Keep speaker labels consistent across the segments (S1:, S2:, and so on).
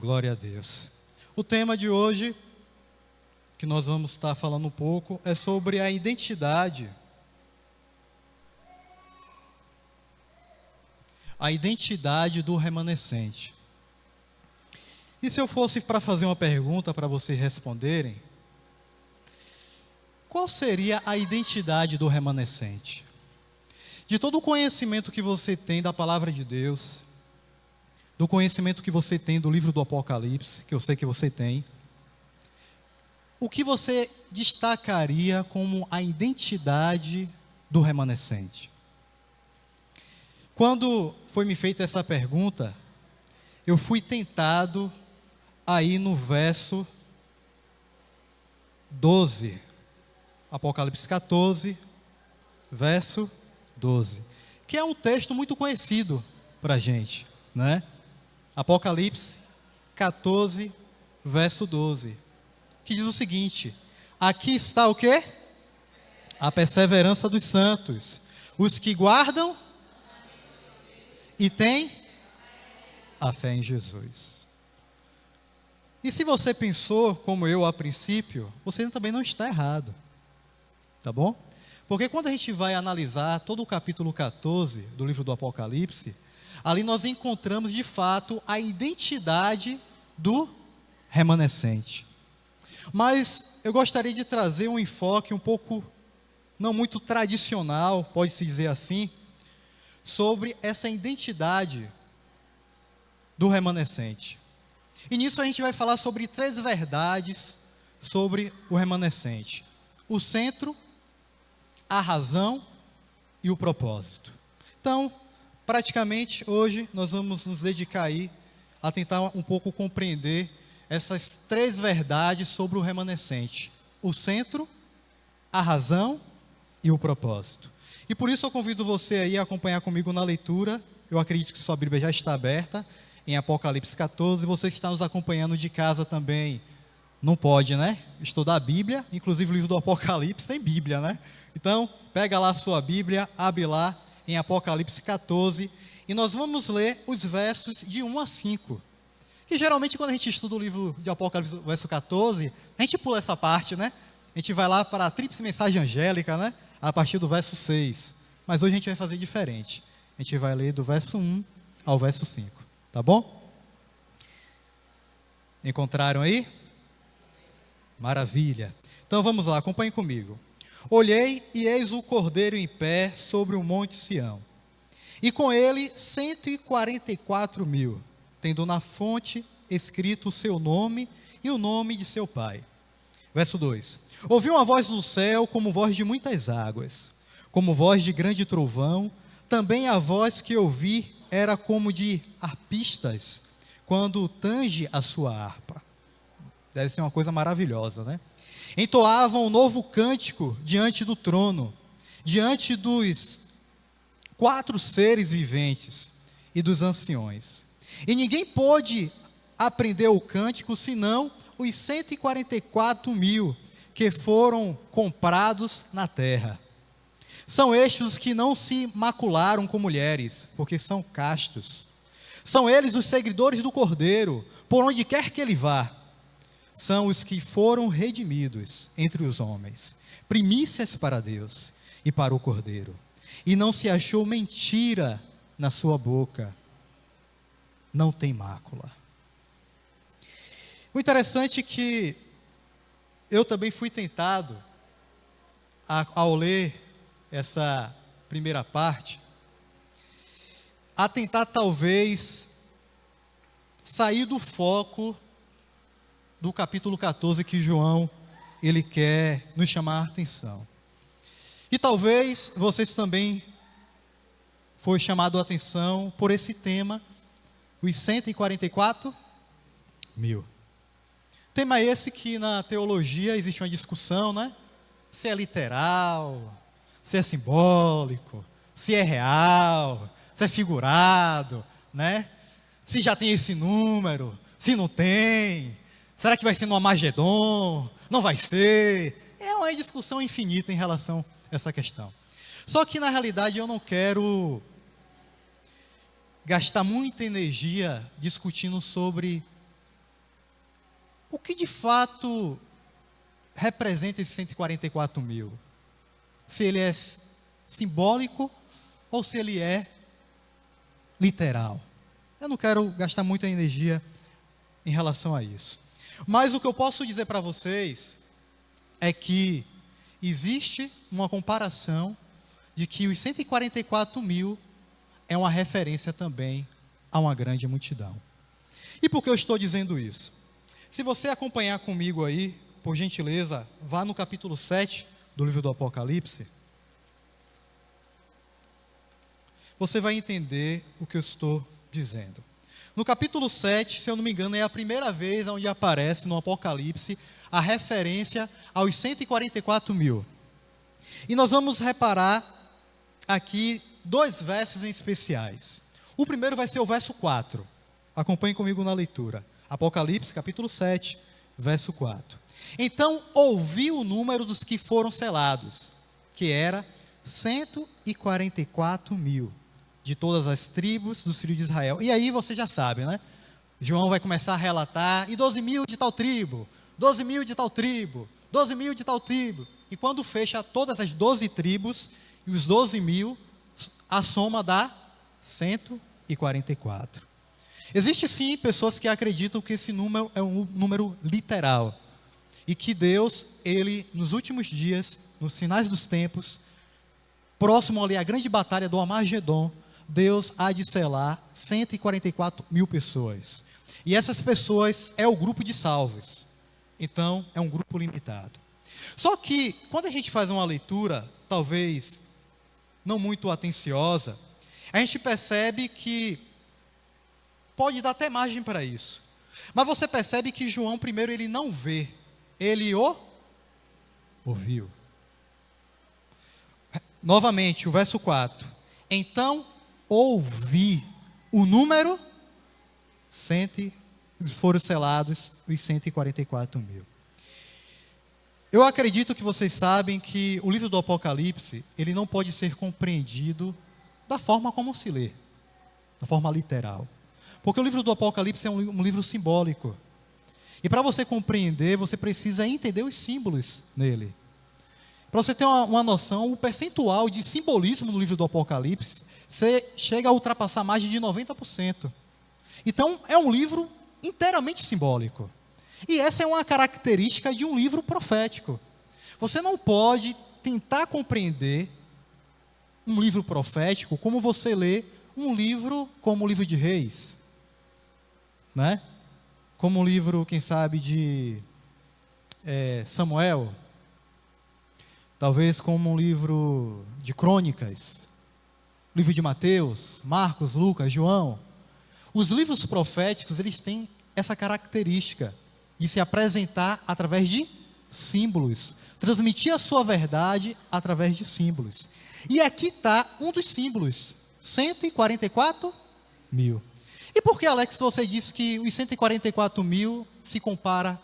S1: Glória a Deus. O tema de hoje, que nós vamos estar falando um pouco, é sobre a identidade. A identidade do remanescente. E se eu fosse para fazer uma pergunta para vocês responderem, qual seria a identidade do remanescente? De todo o conhecimento que você tem da palavra de Deus, do conhecimento que você tem do livro do Apocalipse, que eu sei que você tem, o que você destacaria como a identidade do remanescente? Quando foi me feita essa pergunta, eu fui tentado aí no verso 12, Apocalipse 14, verso 12, que é um texto muito conhecido para a gente, né? Apocalipse 14, verso 12, que diz o seguinte: aqui está o quê? A perseverança dos santos, os que guardam e têm a fé em Jesus. E se você pensou como eu a princípio, você também não está errado, tá bom? Porque quando a gente vai analisar todo o capítulo 14 do livro do Apocalipse, ali nós encontramos de fato a identidade do remanescente. Mas eu gostaria de trazer um enfoque um pouco, não muito tradicional, pode-se dizer assim, sobre essa identidade do remanescente. E nisso a gente vai falar sobre 3 verdades sobre o remanescente: o centro, a razão e o propósito. Então, praticamente hoje nós vamos nos dedicar aí a tentar um pouco compreender essas 3 verdades sobre o remanescente: o centro, a razão e o propósito. E por isso eu convido você aí a acompanhar comigo na leitura. Eu acredito que sua Bíblia já está aberta em Apocalipse 14. Você que está nos acompanhando de casa também não pode, né? Estudar a Bíblia, inclusive o livro do Apocalipse tem Bíblia, né? Então, pega lá a sua Bíblia, abre lá em Apocalipse 14 e nós vamos ler os versos de 1 a 5. Que geralmente quando a gente estuda o livro de Apocalipse, verso 14, a gente pula essa parte, né? A gente vai lá para a tríplice mensagem angélica, né? A partir do verso 6. Mas hoje a gente vai fazer diferente. A gente vai ler do verso 1 ao verso 5. Tá bom? Encontraram aí? Maravilha. Então vamos lá, acompanhem comigo. Olhei e eis o Cordeiro em pé sobre o monte Sião. E com ele 144.000, tendo na fonte escrito o seu nome e o nome de seu pai. Verso 2. Ouvi uma voz do céu como voz de muitas águas, como voz de grande trovão. Também a voz que ouvi era como de arpistas, quando tange a sua harpa. Deve ser uma coisa maravilhosa, né? Entoavam um novo cântico diante do trono, diante dos 4 seres viventes e dos anciões. E ninguém pôde aprender o cântico, senão os 144.000 que foram comprados na terra. São estes os que não se macularam com mulheres, porque são castos. São eles os seguidores do Cordeiro, por onde quer que ele vá. São os que foram redimidos entre os homens, primícias para Deus e para o Cordeiro. E não se achou mentira na sua boca. Não tem mácula. O interessante é que eu também fui tentado, ao ler essa primeira parte, a tentar talvez sair do foco do capítulo 14 que João, ele quer nos chamar a atenção. E talvez vocês também foi chamado a atenção por esse tema, os 144.000. Tema esse que na teologia existe uma discussão, né? Se é literal, se é simbólico, se é real, se é figurado, né? Se já tem esse número, se não tem, será que vai ser no Armagedon? Não vai ser? É uma discussão infinita em relação a essa questão. Só que na realidade eu não quero gastar muita energia discutindo sobre o que de fato representa esses 144 mil? Se ele é simbólico ou se ele é literal? Eu não quero gastar muita energia em relação a isso. Mas o que eu posso dizer para vocês é que existe uma comparação de que os 144 mil é uma referência também a uma grande multidão. E por que eu estou dizendo isso? Se você acompanhar comigo aí, por gentileza, vá no capítulo 7 do livro do Apocalipse, você vai entender o que eu estou dizendo. No capítulo 7, se eu não me engano, é a primeira vez onde aparece no Apocalipse a referência aos 144 mil. E nós vamos reparar aqui 2 versos em especiais. O primeiro vai ser o verso 4. Acompanhe comigo na leitura. Apocalipse, capítulo 7, verso 4. Então ouvi o número dos que foram selados, que era 144 mil, de todas as tribos dos filhos de Israel. E aí você já sabe, né? João vai começar a relatar, e 12 mil de tal tribo, 12 mil de tal tribo, 12 mil de tal tribo. E quando fecha todas as 12 tribos, e os 12 mil, a soma dá 144. Existem sim pessoas que acreditam que esse número é um número literal. E que Deus, Ele, nos últimos dias, nos sinais dos tempos, próximo ali à grande batalha do Armagedon, Deus há de selar 144 mil pessoas. E essas pessoas é o grupo de salvos. Então, é um grupo limitado. Só que, quando a gente faz uma leitura, talvez não muito atenciosa, a gente percebe que pode dar até margem para isso. Mas você percebe que João, primeiro, ele não vê, ele ouviu. Novamente, o verso 4. Então, ouvi o número, foram selados os 144 mil. Eu acredito que vocês sabem que o livro do Apocalipse, ele não pode ser compreendido da forma como se lê, da forma literal. Porque o livro do Apocalipse é um livro simbólico. E para você compreender, você precisa entender os símbolos nele. Para você ter uma noção, o percentual de simbolismo no livro do Apocalipse, você chega a ultrapassar mais de 90%. Então, é um livro inteiramente simbólico. E essa é uma característica de um livro profético. Você não pode tentar compreender um livro profético como você lê um livro como o livro de Reis, né? Como um livro, quem sabe, de Samuel, talvez como um livro de Crônicas, livro de Mateus, Marcos, Lucas, João. Os livros proféticos, eles têm essa característica de se apresentar através de símbolos, transmitir a sua verdade através de símbolos. E aqui está um dos símbolos, 144 mil. E por que, Alex, você disse que os 144 mil se compara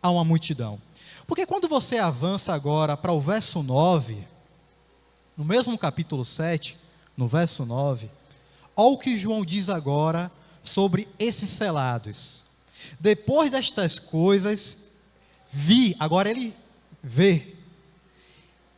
S1: a uma multidão? Porque quando você avança agora para o verso 9, no mesmo capítulo 7, no verso 9, olha o que João diz agora sobre esses selados. Depois destas coisas, vi, agora ele vê,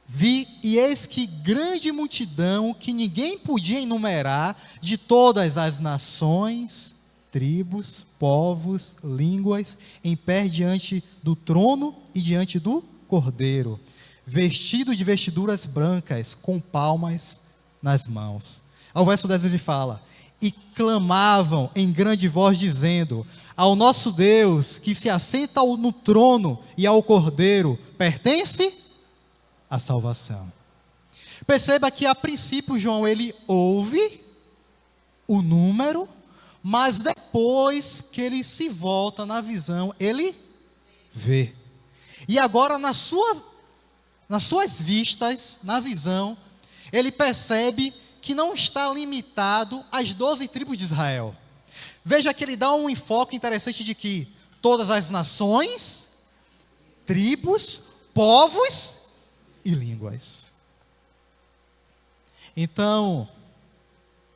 S1: vi e eis que grande multidão que ninguém podia enumerar, de todas as nações, tribos, povos, línguas, em pé diante do trono e diante do Cordeiro, vestido de vestiduras brancas, com palmas nas mãos. Ao verso 10 ele fala: e clamavam em grande voz, dizendo: ao nosso Deus, que se assenta no trono, e ao Cordeiro, pertence a salvação. Perceba que a princípio João, ele ouve o número, mas depois que ele se volta na visão, ele vê. E agora nas suas vistas, na visão, ele percebe que não está limitado às 12 tribos de Israel. Veja que ele dá um enfoque interessante de que todas as nações, tribos, povos e línguas. Então,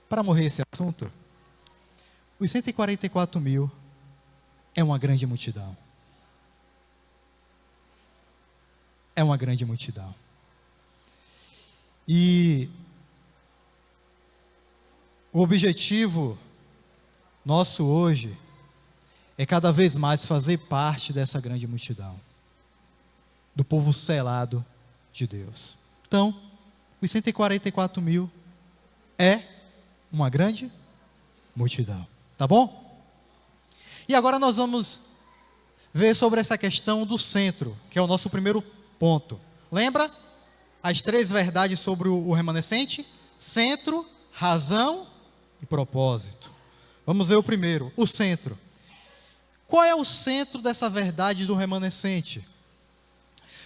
S1: para morrer esse assunto, os 144 mil é uma grande multidão. é uma grande multidão. E o objetivo nosso hoje é cada vez mais fazer parte dessa grande multidão, do povo selado de Deus. Então, os 144 mil é uma grande multidão, tá bom? E agora nós vamos ver sobre essa questão do centro, que é o nosso primeiro ponto. Lembra? As 3 verdades sobre o remanescente: centro, razão e propósito. Vamos ver o primeiro, o centro. Qual é o centro dessa verdade do remanescente?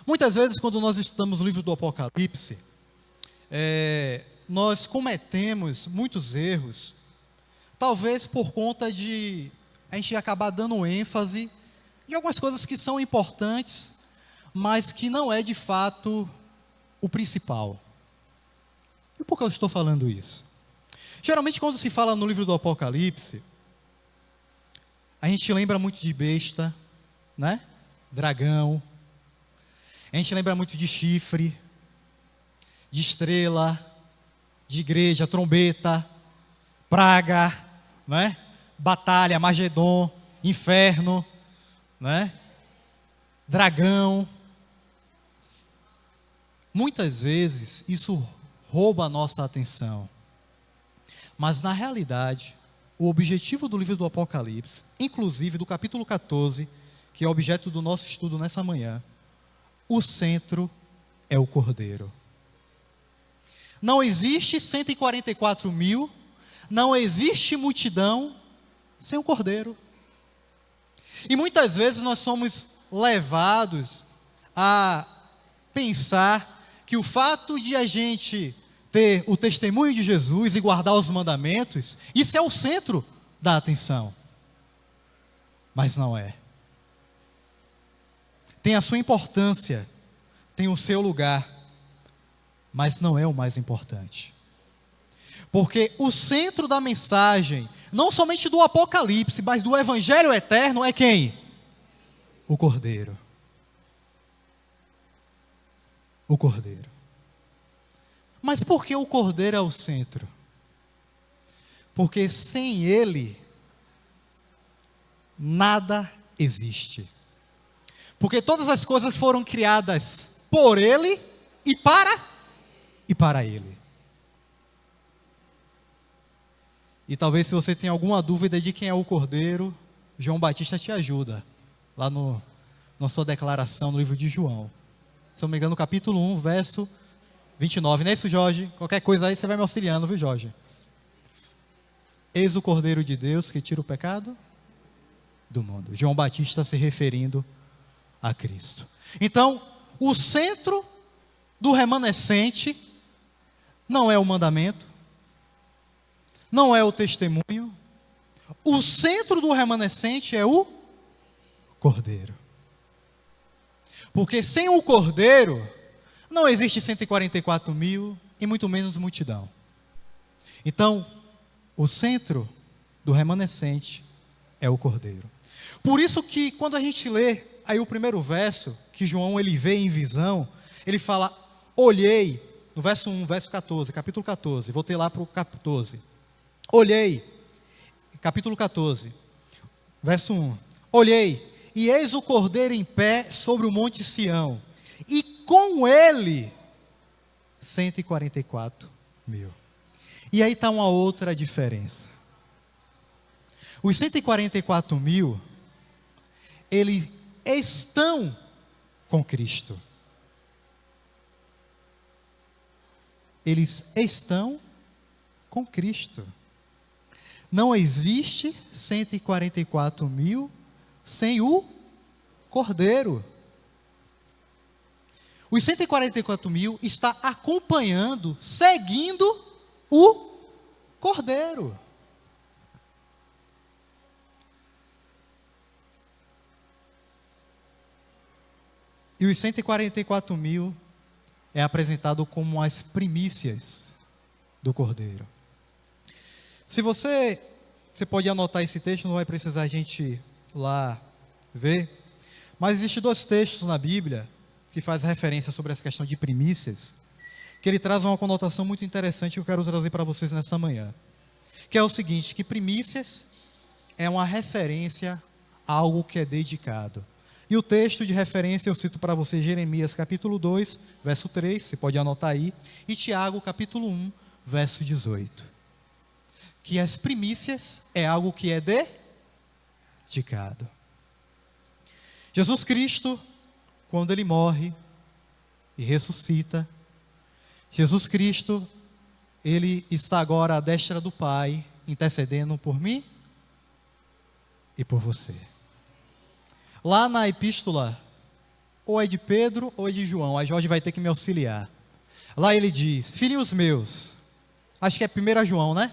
S1: Muitas vezes, quando nós estudamos o livro do Apocalipse, nós cometemos muitos erros, talvez por conta de a gente acabar dando ênfase em algumas coisas que são importantes, mas que não é de fato o principal. E por que eu estou falando isso? Geralmente, quando se fala no livro do Apocalipse, a gente lembra muito de besta, né? Dragão. A gente lembra muito de chifre, de estrela, de igreja, trombeta, praga, né? Batalha, Magedon, inferno, né? Dragão. Muitas vezes isso rouba a nossa atenção. Mas na realidade, o objetivo do livro do Apocalipse, inclusive do capítulo 14, que é objeto do nosso estudo nessa manhã, o centro é o Cordeiro. Não existe 144 mil, não existe multidão sem o Cordeiro. E muitas vezes nós somos levados a pensar que o fato de a gente ter o testemunho de Jesus e guardar os mandamentos, isso é o centro da atenção. Mas não é. Tem a sua importância, tem o seu lugar, mas não é o mais importante. Porque o centro da mensagem, não somente do Apocalipse, mas do Evangelho eterno, é quem? O Cordeiro. O Cordeiro. Mas por que o Cordeiro é o centro? Porque sem Ele, nada existe. Porque todas as coisas foram criadas por Ele e para Ele. E talvez, se você tem alguma dúvida de quem é o Cordeiro, João Batista te ajuda, lá na sua declaração no livro de João. Se não me engano, no capítulo 1, verso 29, não é isso, Jorge? Qualquer coisa aí você vai me auxiliando, viu, Jorge? Eis o Cordeiro de Deus que tira o pecado do mundo. João Batista se referindo a Cristo. Então, o centro do remanescente não é o mandamento, não é o testemunho. O centro do remanescente é o Cordeiro. Porque sem o Cordeiro, não existe 144 mil e muito menos multidão. Então, o centro do remanescente é o Cordeiro. Por isso que quando a gente lê aí o primeiro verso, que João ele vê em visão, ele fala, olhei, no verso 1, verso 14, capítulo 14, voltei lá para o 14. Olhei, capítulo 14, verso 1. Olhei, e eis o Cordeiro em pé sobre o monte Sião, e com ele 144 mil. E aí está uma outra diferença. Os 144 mil, eles estão com Cristo. Eles estão com Cristo. Não existe 144 mil sem o Cordeiro. Os 144 mil está acompanhando, seguindo o Cordeiro. E os 144 mil é apresentado como as primícias do Cordeiro. Se você pode anotar esse texto, não vai precisar a gente ir lá ver, mas existem 2 textos na Bíblia, que faz referência sobre essa questão de primícias, que ele traz uma conotação muito interessante que eu quero trazer para vocês nessa manhã. Que é o seguinte, que primícias é uma referência a algo que é dedicado. E o texto de referência eu cito para vocês Jeremias capítulo 2, verso 3, você pode anotar aí, e Tiago capítulo 1, verso 18. Que as primícias é algo que é dedicado. Jesus Cristo, quando ele morre e ressuscita, Jesus Cristo, ele está agora à destra do Pai, intercedendo por mim e por você. Lá na epístola, ou é de Pedro ou é de João, a Jorge vai ter que me auxiliar. Lá ele diz, filhinhos meus, acho que é 1 João, né?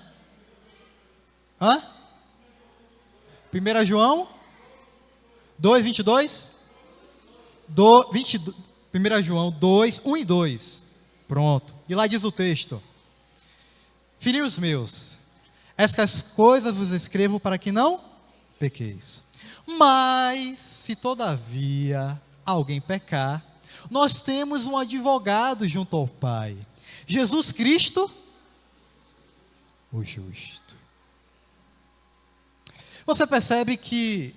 S1: 1 João 2, 22? 1 João 2, 1 e 2. Pronto. E lá diz o texto, filhinhos meus, estas coisas vos escrevo para que não pequeis. Mas, se todavia alguém pecar, nós temos um advogado junto ao Pai, Jesus Cristo, o justo. Você percebe que,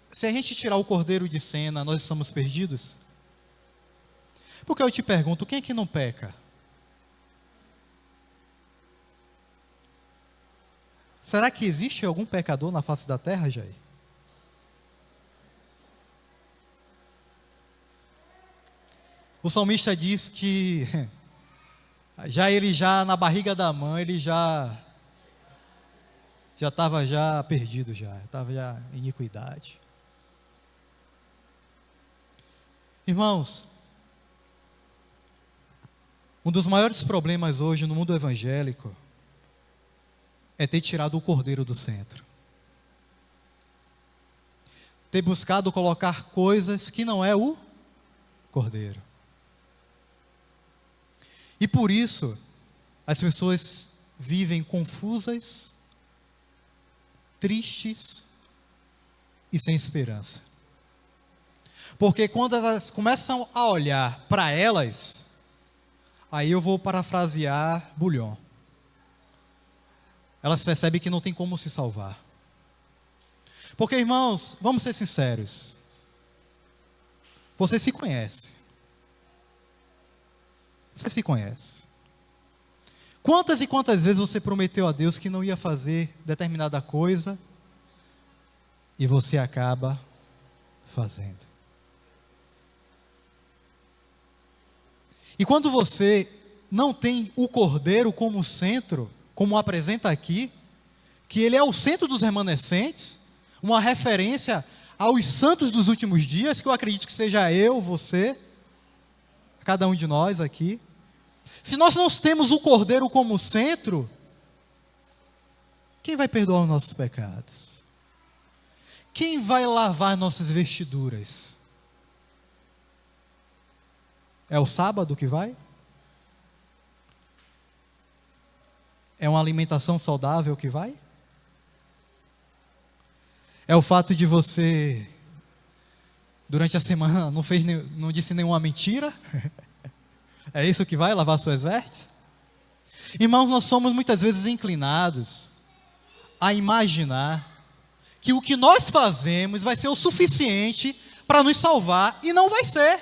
S1: se a gente tirar o cordeiro de cena, nós estamos perdidos? Porque eu te pergunto, quem é que não peca? Será que existe algum pecador na face da terra, Jair? O salmista diz que já na barriga da mãe, ele já estava perdido, estava já em iniquidade. Irmãos, um dos maiores problemas hoje no mundo evangélico é ter tirado o cordeiro do centro. Ter buscado colocar coisas que não é o cordeiro. E por isso, as pessoas vivem confusas, tristes e sem esperança. Porque quando elas começam a olhar para elas, aí eu vou parafrasear Bullion. Elas percebem que não tem como se salvar. Porque, irmãos, vamos ser sinceros. Você se conhece. Você se conhece. Quantas e quantas vezes você prometeu a Deus que não ia fazer determinada coisa e você acaba fazendo? E quando você não tem o Cordeiro como centro, como apresenta aqui, que ele é o centro dos remanescentes, uma referência aos santos dos últimos dias, que eu acredito que seja eu, você, cada um de nós aqui. Se nós não temos o Cordeiro como centro, quem vai perdoar os nossos pecados? Quem vai lavar nossas vestiduras? É o sábado que vai? É uma alimentação saudável que vai? É o fato de você, durante a semana, não disse nenhuma mentira? É isso que vai lavar suas vestes? Irmãos, nós somos muitas vezes inclinados a imaginar que o que nós fazemos vai ser o suficiente para nos salvar, e não vai ser.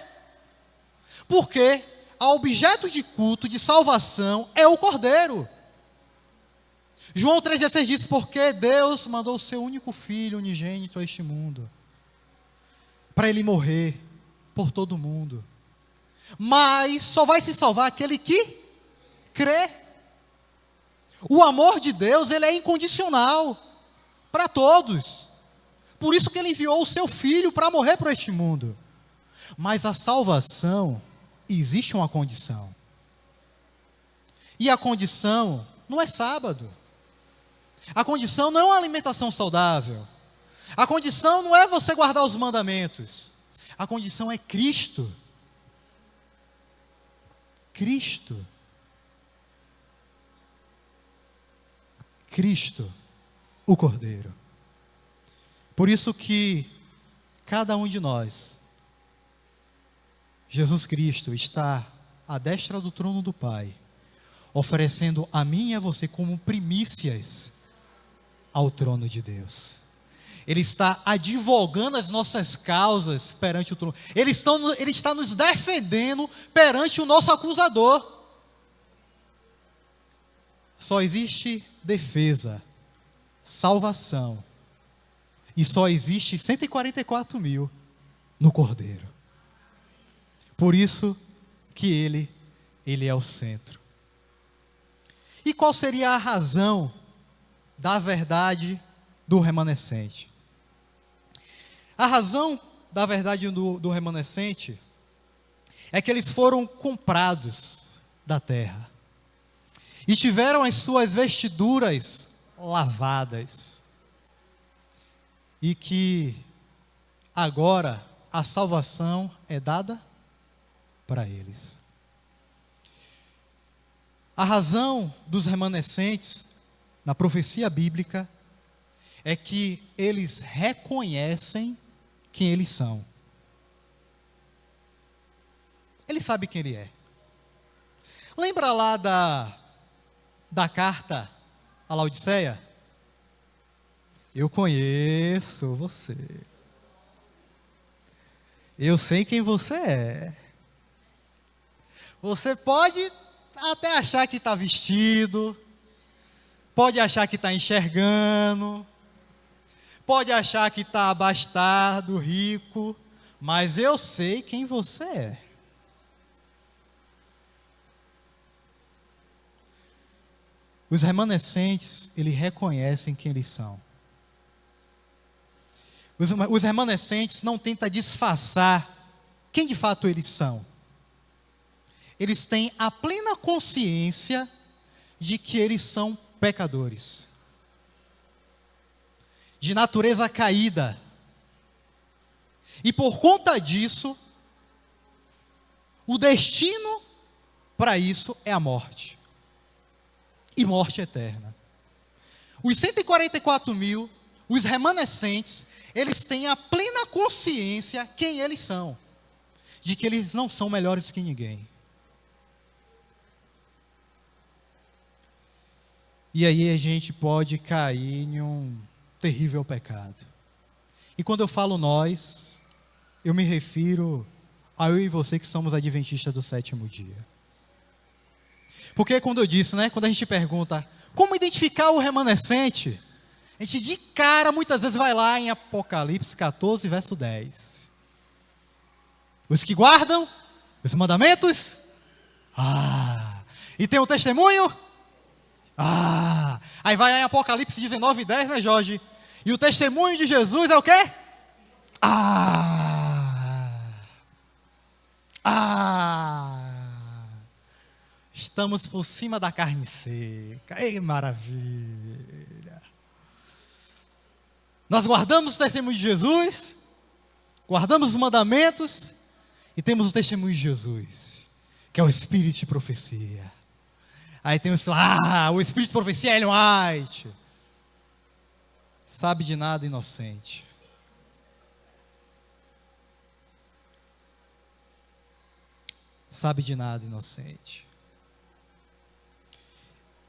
S1: Porque o objeto de culto, de salvação, é o Cordeiro. João 3,16 diz, porque Deus mandou o seu único Filho unigênito a este mundo, para Ele morrer por todo mundo. Mas só vai se salvar aquele que crê. O amor de Deus, ele é incondicional para todos. Por isso que Ele enviou o seu Filho para morrer por este mundo. Mas a salvação, existe uma condição. E a condição não é sábado. A condição não é uma alimentação saudável. A condição não é você guardar os mandamentos. A condição é Cristo. Cristo. Cristo, o Cordeiro. Por isso que cada um de nós Jesus Cristo está à destra do trono do Pai, oferecendo a mim e a você como primícias ao trono de Deus. Ele está advogando as nossas causas perante o trono. Ele está nos defendendo perante o nosso acusador. Só existe defesa, salvação, e só existe 144 mil no Cordeiro. Por isso que ele é o centro. E qual seria a razão da verdade do remanescente? A razão da verdade do remanescente é que eles foram comprados da terra e tiveram as suas vestiduras lavadas, e que agora a salvação é dada para eles. A razão dos remanescentes na profecia bíblica é que eles reconhecem quem eles são. Ele sabe quem ele é. Lembra lá da carta à Laodiceia? Eu conheço você. Eu sei quem você é. Você pode até achar que está vestido, pode achar que está enxergando, pode achar que está abastado, rico, mas eu sei quem você é. Os remanescentes, eles reconhecem quem eles são. Os remanescentes não tentam disfarçar quem de fato eles são. Eles têm a plena consciência de que eles são pecadores, de natureza caída. E por conta disso, o destino para isso é a morte. E morte eterna. Os 144 mil, os remanescentes, eles têm a plena consciência quem eles são, de que eles não são melhores que ninguém. E aí a gente pode cair em um terrível pecado. E quando eu falo nós, eu me refiro a eu e você que somos adventistas do sétimo dia. Porque quando eu disse, quando a gente pergunta como identificar o remanescente, a gente de cara muitas vezes vai lá em Apocalipse 14, verso 10. Os que guardam os mandamentos, e tem o testemunho, aí vai em Apocalipse 19, 10, né, Jorge? E o testemunho de Jesus é o quê? Estamos por cima da carne seca. Ei, maravilha. Nós guardamos o testemunho de Jesus, guardamos os mandamentos e temos o testemunho de Jesus, que é o espírito de profecia. Aí tem o espírito de profecia é Ellen White. Sabe de nada, inocente. Sabe de nada, inocente.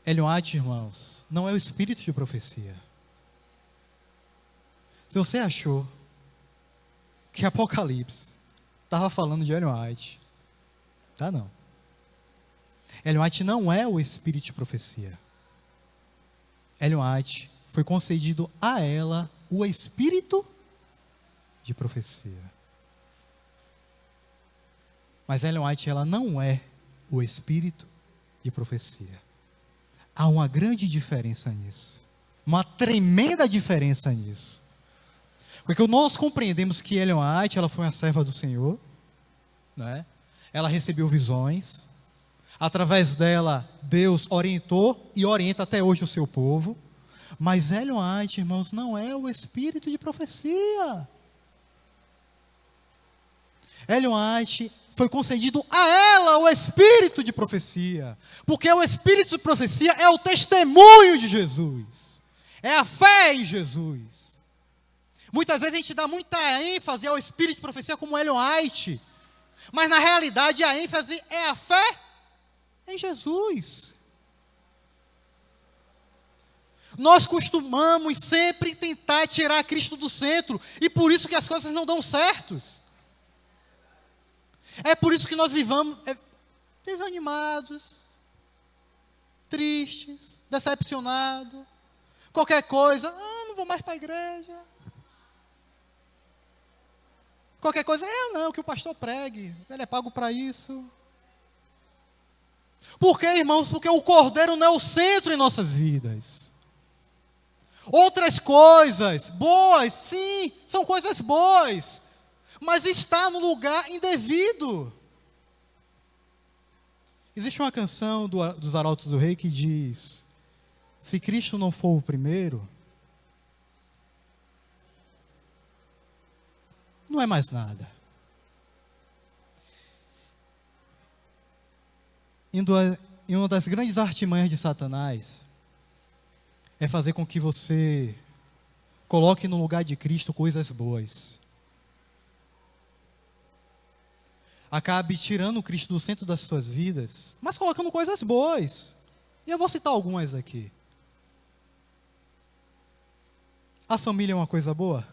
S1: Ellen White, irmãos, não é o espírito de profecia. Se você achou que Apocalipse estava falando de Ellen White, tá não. Ellen White não é o espírito de profecia. Ellen White foi concedido a ela o espírito de profecia. Mas Ellen White, ela não é o espírito de profecia. Há uma grande diferença nisso. Uma tremenda diferença nisso. Porque nós compreendemos que Ellen White, ela foi uma serva do Senhor, né? Ela recebeu visões. Através dela, Deus orientou e orienta até hoje o seu povo. Mas Ellen White, irmãos, não é o espírito de profecia. Ellen White foi concedido a ela o espírito de profecia, porque o espírito de profecia é o testemunho de Jesus, é a fé em Jesus. Muitas vezes a gente dá muita ênfase ao espírito de profecia como Ellen White, Mas na realidade a ênfase é a fé em Jesus. Nós costumamos sempre tentar tirar Cristo do centro, e por isso que as coisas não dão certos. É por isso que nós vivamos desanimados, tristes, decepcionados. Qualquer coisa, não vou mais para a igreja. Qualquer coisa, não, que o pastor pregue, ele é pago para isso. Por quê, irmãos? Porque o Cordeiro não é o centro em nossas vidas. Outras coisas, boas, sim, são coisas boas, mas está no lugar indevido. Existe uma canção dos Arautos do Rei que diz: se Cristo não for o primeiro, não é mais nada. E uma das grandes artimanhas de Satanás é fazer com que você coloque no lugar de Cristo coisas boas. Acabe tirando o Cristo do centro das suas vidas, mas colocando coisas boas. E eu vou citar algumas aqui. A família é uma coisa boa?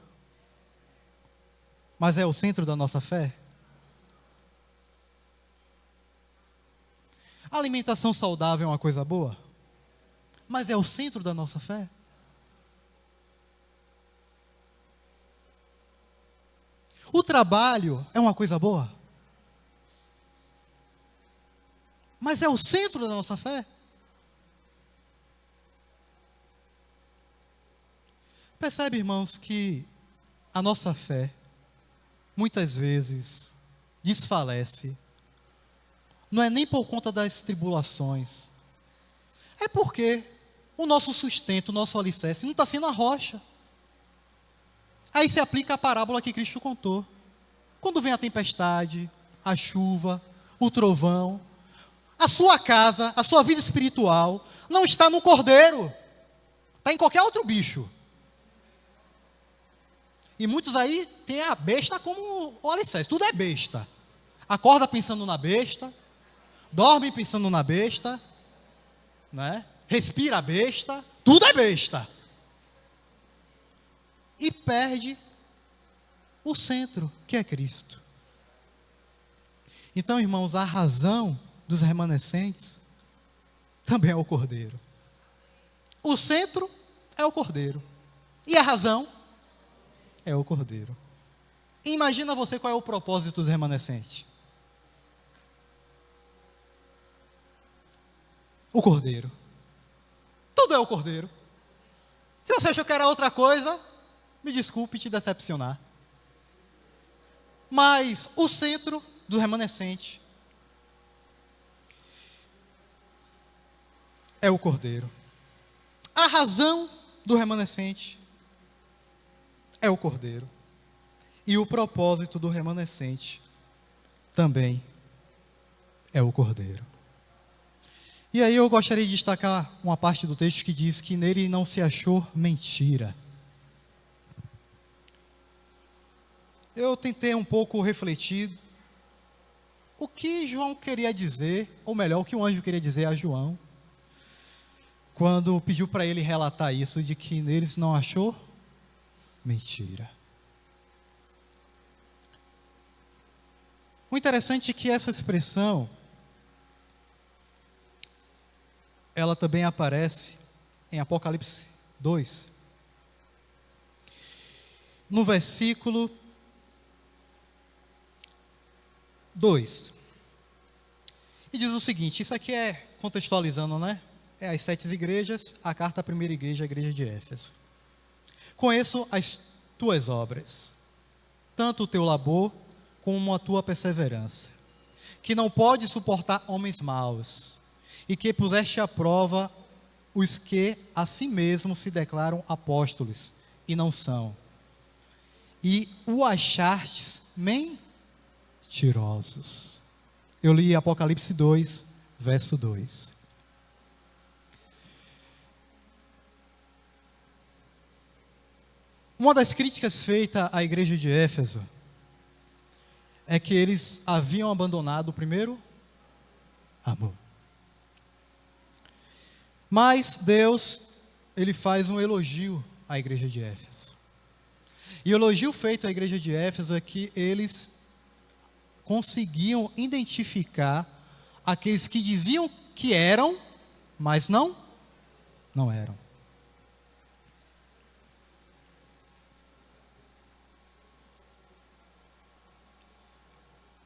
S1: Mas é o centro da nossa fé? A alimentação saudável é uma coisa boa? Mas é o centro da nossa fé? O trabalho é uma coisa boa? Mas é o centro da nossa fé? Percebe, irmãos, que a nossa fé muitas vezes desfalece, não é nem por conta das tribulações, é porque o nosso sustento, o nosso alicerce não está sendo a rocha. Aí se aplica a parábola que Cristo contou. Quando vem a tempestade, a chuva, o trovão, a sua casa, a sua vida espiritual, não está no cordeiro, está em qualquer outro bicho. E muitos aí têm a besta como o alicerce, tudo é besta. Acorda pensando na besta, dorme pensando na besta, né? Respira a besta, tudo é besta. E perde o centro, que é Cristo. Então, irmãos, a razão dos remanescentes também é o Cordeiro. O centro é o Cordeiro. E a razão é o Cordeiro. Imagina você qual é o propósito dos remanescentes. O Cordeiro. Tudo é o Cordeiro. Se você achou que era outra coisa, me desculpe te decepcionar. Mas o centro do remanescente é o Cordeiro. A razão do remanescente é o Cordeiro. E o propósito do remanescente também é o Cordeiro. E aí eu gostaria de destacar uma parte do texto que diz que nele não se achou mentira. Eu tentei um pouco refletir o que João queria dizer, ou melhor, o que o anjo queria dizer a João, quando pediu para ele relatar isso, de que neles não achou mentira. O interessante é que essa expressão, ela também aparece em Apocalipse 2. No versículo 2. E diz o seguinte, isso aqui é contextualizando, né? É as 7 igrejas, a carta à primeira igreja, a igreja de Éfeso. Conheço as tuas obras, tanto o teu labor como a tua perseverança, que não pode suportar homens maus, e que puseste à prova os que a si mesmos se declaram apóstolos, e não são, e o achastes mentirosos. Eu li Apocalipse 2, verso 2. Uma das críticas feitas à igreja de Éfeso é que eles haviam abandonado o primeiro amor. Mas Deus, Ele faz um elogio à igreja de Éfeso. E o elogio feito à igreja de Éfeso é que eles conseguiam identificar aqueles que diziam que eram, mas não eram.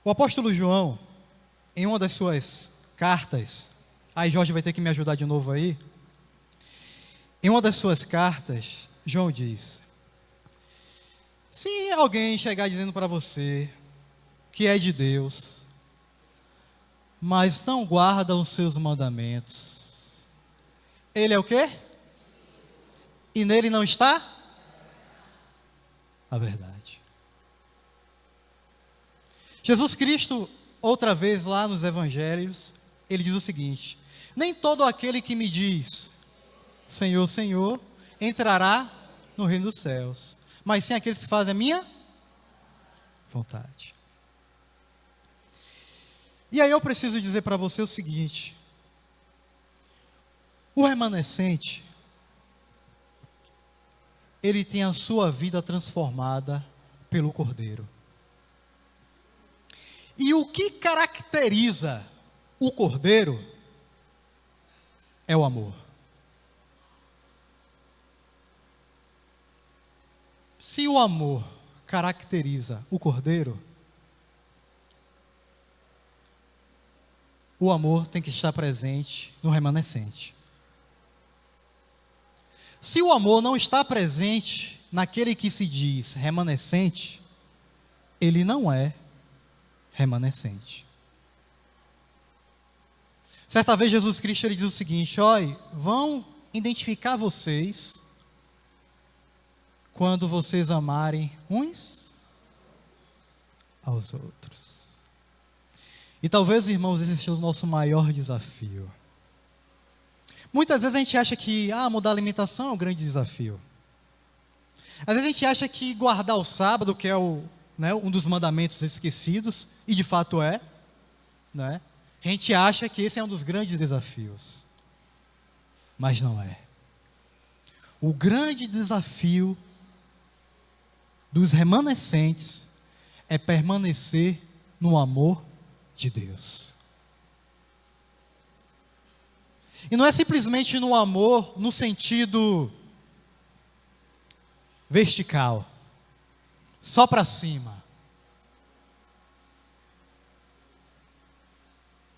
S1: O apóstolo João, em uma das suas cartas, aí Jorge vai ter que me ajudar de novo aí. Em uma das suas cartas, João diz: se alguém chegar dizendo para você que é de Deus, mas não guarda os seus mandamentos, ele é o quê? E nele não está a verdade. Jesus Cristo, outra vez lá nos evangelhos, ele diz o seguinte: nem todo aquele que me diz Senhor, Senhor, entrará no reino dos céus, mas sim aqueles que fazem a minha vontade. E aí eu preciso dizer para você o seguinte: o remanescente, ele tem a sua vida transformada pelo Cordeiro. E o que caracteriza o Cordeiro é o amor. Se o amor caracteriza o Cordeiro, o amor tem que estar presente no remanescente. Se o amor não está presente naquele que se diz remanescente, ele não é remanescente. Certa vez Jesus Cristo ele diz o seguinte: olha, vão identificar vocês quando vocês amarem uns aos outros. E talvez, irmãos, esse seja o nosso maior desafio. Muitas vezes a gente acha que mudar a alimentação é um grande desafio. Às vezes a gente acha que guardar o sábado, que é um dos mandamentos esquecidos, e de fato é, né? A gente acha que esse é um dos grandes desafios. Mas não é. O grande desafio dos remanescentes é permanecer no amor de Deus. E não é simplesmente no amor no sentido vertical, só para cima,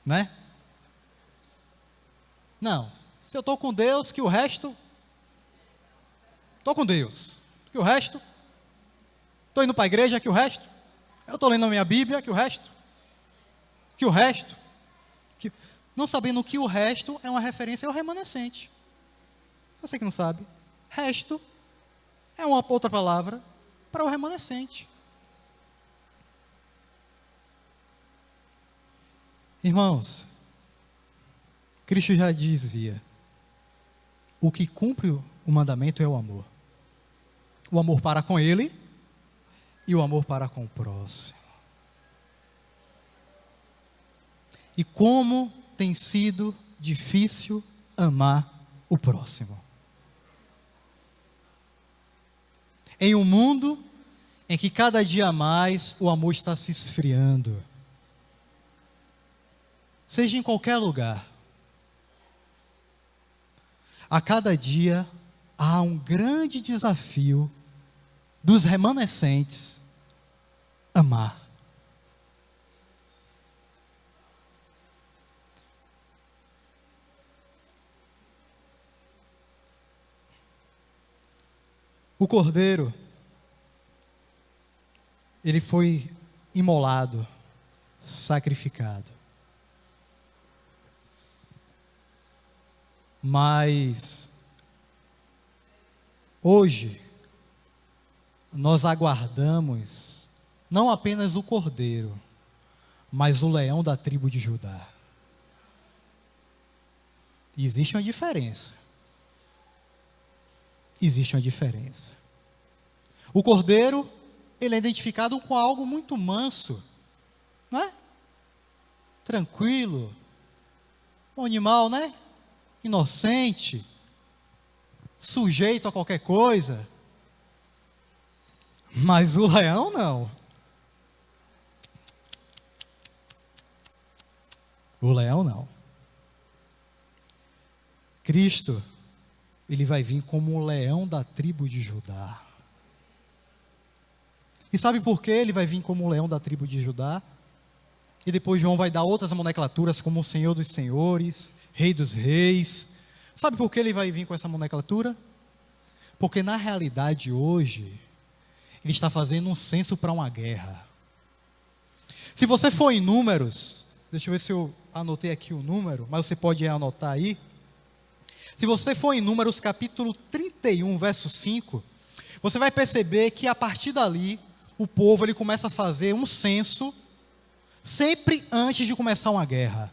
S1: né? Não, se eu estou com Deus, que o resto, estou com Deus, que o resto, estou indo para a igreja, que o resto, eu estou lendo a minha Bíblia, que o resto, não sabendo que o resto é uma referência ao remanescente. Você que não sabe, resto é uma outra palavra para o remanescente. Irmãos, Cristo já dizia: o que cumpre o mandamento é o amor. O amor para com Ele e o amor para com o próximo. E como tem sido difícil amar o próximo. Em um mundo em que cada dia mais o amor está se esfriando, seja em qualquer lugar, a cada dia há um grande desafio dos remanescentes amar. O Cordeiro, ele foi imolado, sacrificado. Mas hoje nós aguardamos não apenas o Cordeiro, mas o leão da tribo de Judá. E existe uma diferença. Existe uma diferença. O Cordeiro, ele é identificado com algo muito manso, não é? Tranquilo, um animal, né? Inocente, sujeito a qualquer coisa. Mas o leão não. O leão não. Cristo, ele vai vir como o leão da tribo de Judá. E sabe por que ele vai vir como o leão da tribo de Judá? E depois João vai dar outras nomenclaturas como o Senhor dos Senhores, Rei dos Reis. Sabe por que ele vai vir com essa nomenclatura? Porque na realidade hoje, ele está fazendo um censo para uma guerra. Se você for em Números, deixa eu ver se eu anotei aqui o número, mas você pode anotar aí. Se você for em Números capítulo 31, verso 5, você vai perceber que a partir dali, o povo ele começa a fazer um censo, sempre antes de começar uma guerra.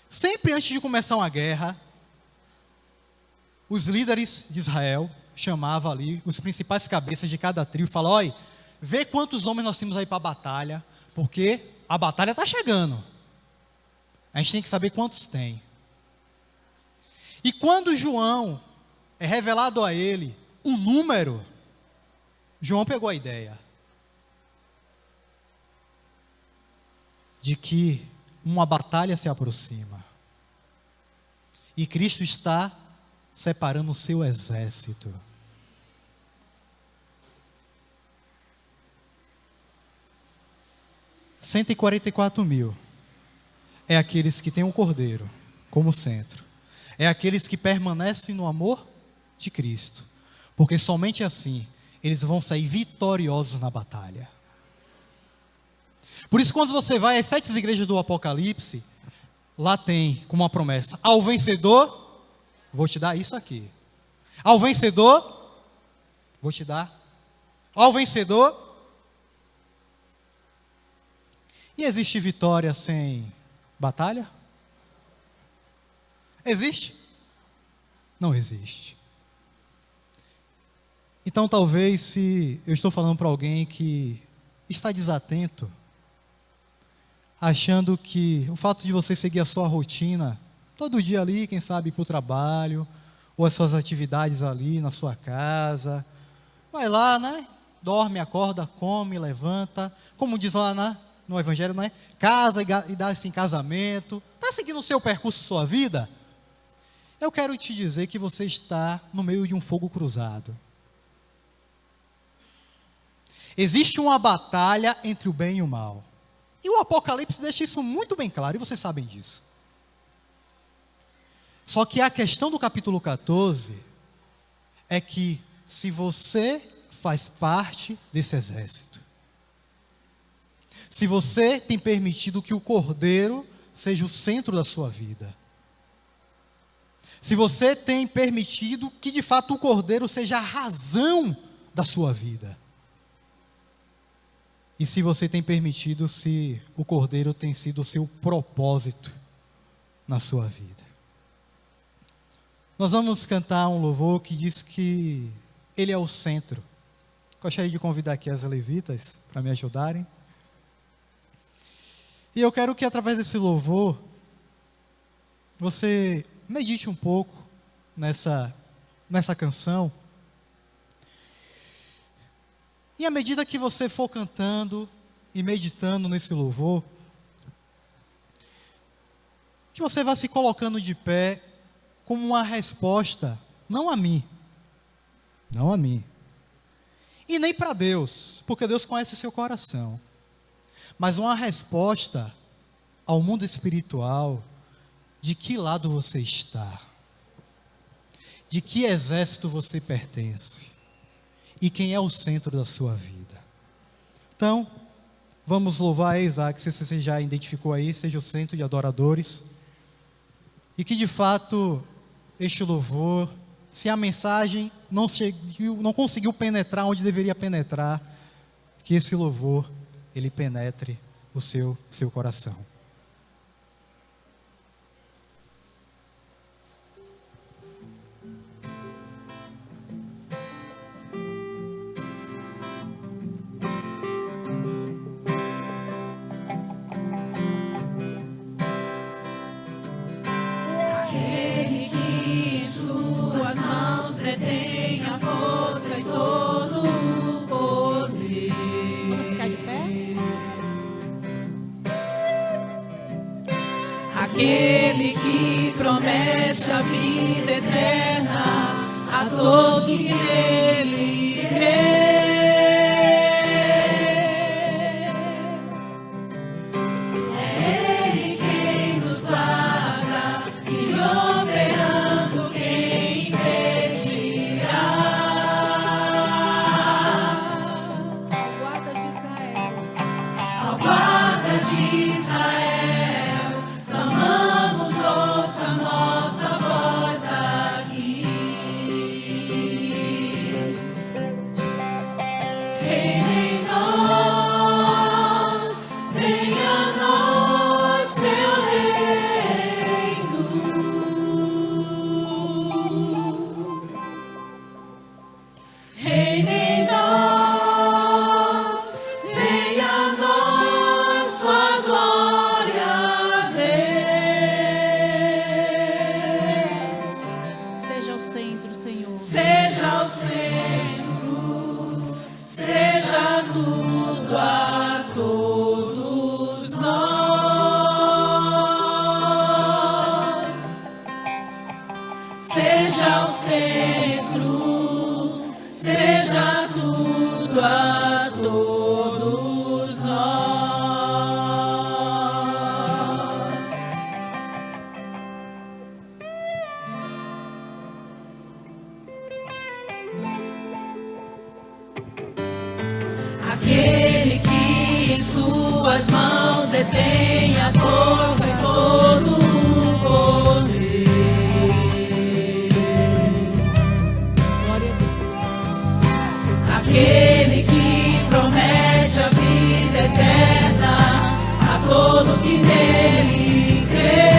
S1: Sempre antes de começar uma guerra, os líderes de Israel chamavam ali os principais cabeças de cada tribo e falavam: olha, vê quantos homens nós temos aí para a batalha, porque a batalha está chegando. A gente tem que saber quantos tem. E quando João é revelado a ele um número, João pegou a ideia de que uma batalha se aproxima. E Cristo está separando o seu exército. $144.000 é aqueles que têm o Cordeiro como centro. É aqueles que permanecem no amor de Cristo. Porque somente assim eles vão sair vitoriosos na batalha. Por isso, quando você vai às 7 igrejas do Apocalipse, lá tem como uma promessa: ao vencedor, vou te dar isso aqui. Ao vencedor, vou te dar. Ao vencedor. E existe vitória sem batalha? Existe? Não existe. Então, talvez, se eu estou falando para alguém que está desatento, achando que o fato de você seguir a sua rotina, todo dia ali, quem sabe para o trabalho, ou as suas atividades ali na sua casa, vai lá, né? Dorme, acorda, come, levanta, como diz lá no Evangelho, né? Casa e dá-se em casamento, está seguindo o seu percurso, sua vida? Eu quero te dizer que você está no meio de um fogo cruzado. Existe uma batalha entre o bem e o mal. E o Apocalipse deixa isso muito bem claro, e vocês sabem disso. Só que a questão do capítulo 14 é que se você faz parte desse exército, se você tem permitido que o Cordeiro seja o centro da sua vida, se você tem permitido que de fato o Cordeiro seja a razão da sua vida, e se você tem permitido, se o Cordeiro tem sido o seu propósito na sua vida. Nós vamos cantar um louvor que diz que Ele é o centro. Gostaria de convidar aqui as levitas para me ajudarem. E eu quero que através desse louvor, você medite um pouco nessa canção. E à medida que você for cantando e meditando nesse louvor, que você vá se colocando de pé como uma resposta, não a mim, e nem para Deus, porque Deus conhece o seu coração, mas uma resposta ao mundo espiritual, de que lado você está, de que exército você pertence, e quem é o centro da sua vida. Então, vamos louvar a Isaac, se você já identificou aí, seja o centro de adoradores, e que de fato, este louvor, se a mensagem não conseguiu penetrar onde deveria penetrar, que esse louvor, ele penetre o seu coração.
S2: promete a vida eterna a todo que nele crê. Aquele que em suas mãos detém a força e todo o poder. Glória a Deus. Aquele que promete a vida eterna a todo que nele crê.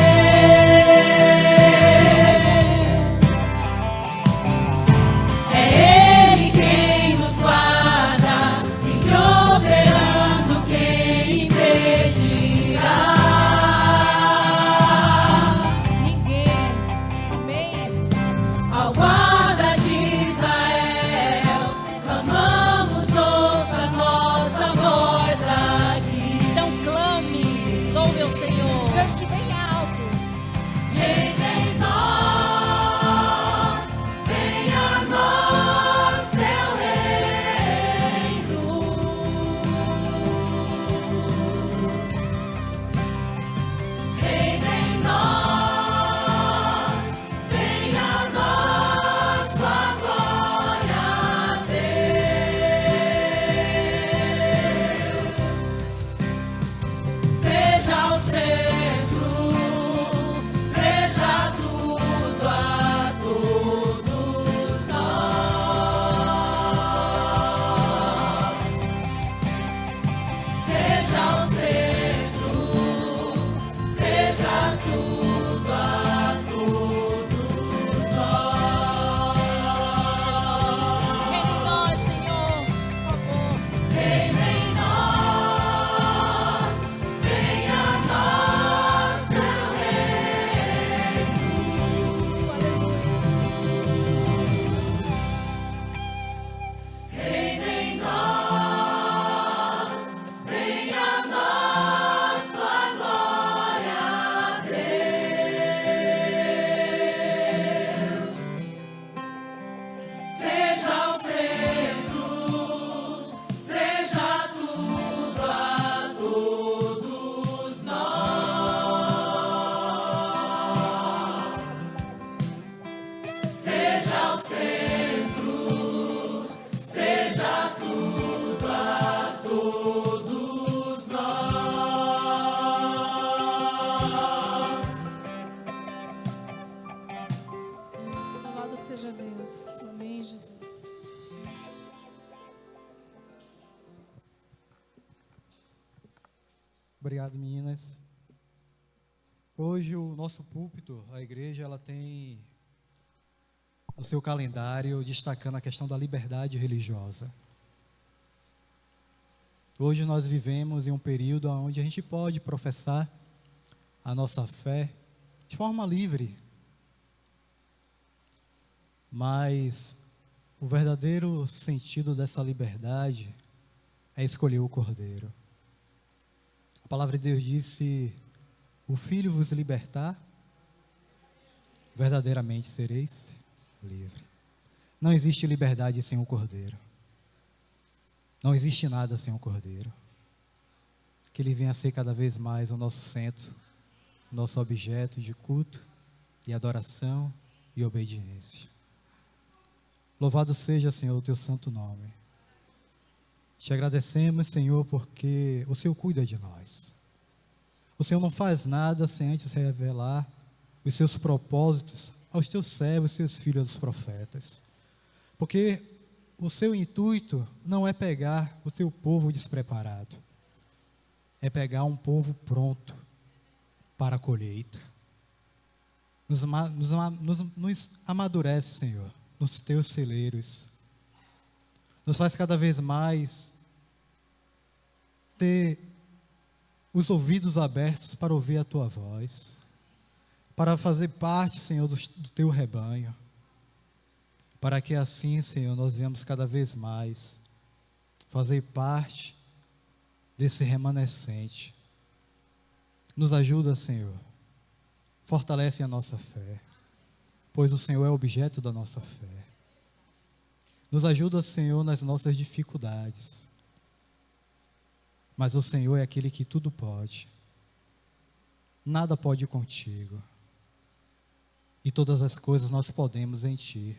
S2: Seja Deus. Amém, Jesus.
S1: Obrigado, meninas. Hoje o nosso púlpito, a igreja, ela tem no seu calendário destacando a questão da liberdade religiosa. Hoje nós vivemos em um período onde a gente pode professar a nossa fé de forma livre. Mas o verdadeiro sentido dessa liberdade é escolher o Cordeiro. A palavra de Deus disse: o Filho vos libertar, verdadeiramente sereis livre. Não existe liberdade sem o Cordeiro. Não existe nada sem o Cordeiro. Que Ele venha a ser cada vez mais o nosso centro, o nosso objeto de culto e adoração e obediência. Louvado seja, Senhor, o Teu santo nome. Te agradecemos, Senhor, porque o Senhor cuida de nós. O Senhor não faz nada sem antes revelar os seus propósitos aos teus servos, seus filhos, os profetas. Porque o seu intuito não é pegar o teu povo despreparado, é pegar um povo pronto para a colheita. Nos amadurece, Senhor, nos teus celeiros. Nos faz cada vez mais ter os ouvidos abertos para ouvir a tua voz, para fazer parte, Senhor, do teu rebanho, para que assim, Senhor, nós venhamos cada vez mais fazer parte desse remanescente. Nos ajuda, Senhor, fortalece a nossa fé, pois o Senhor é objeto da nossa fé. Nos ajuda, Senhor, nas nossas dificuldades, mas o Senhor é aquele que tudo pode, nada pode contigo, e todas as coisas nós podemos em Ti,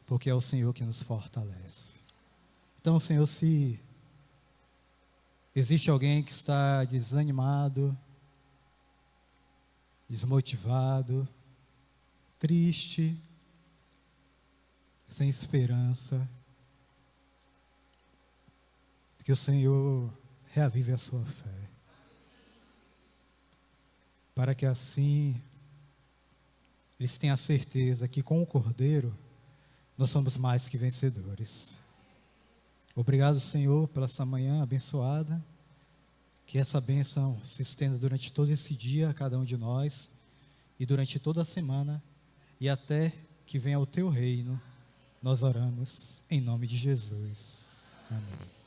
S1: porque é o Senhor que nos fortalece. Então, Senhor, se existe alguém que está desanimado, desmotivado, triste, sem esperança, que o Senhor reavive a sua fé, para que assim eles tenham a certeza que com o Cordeiro nós somos mais que vencedores. Obrigado, Senhor, pela essa manhã abençoada, que essa bênção se estenda durante todo esse dia a cada um de nós, e durante toda a semana, e até que venha o Teu reino. Nós oramos em nome de Jesus. Amém.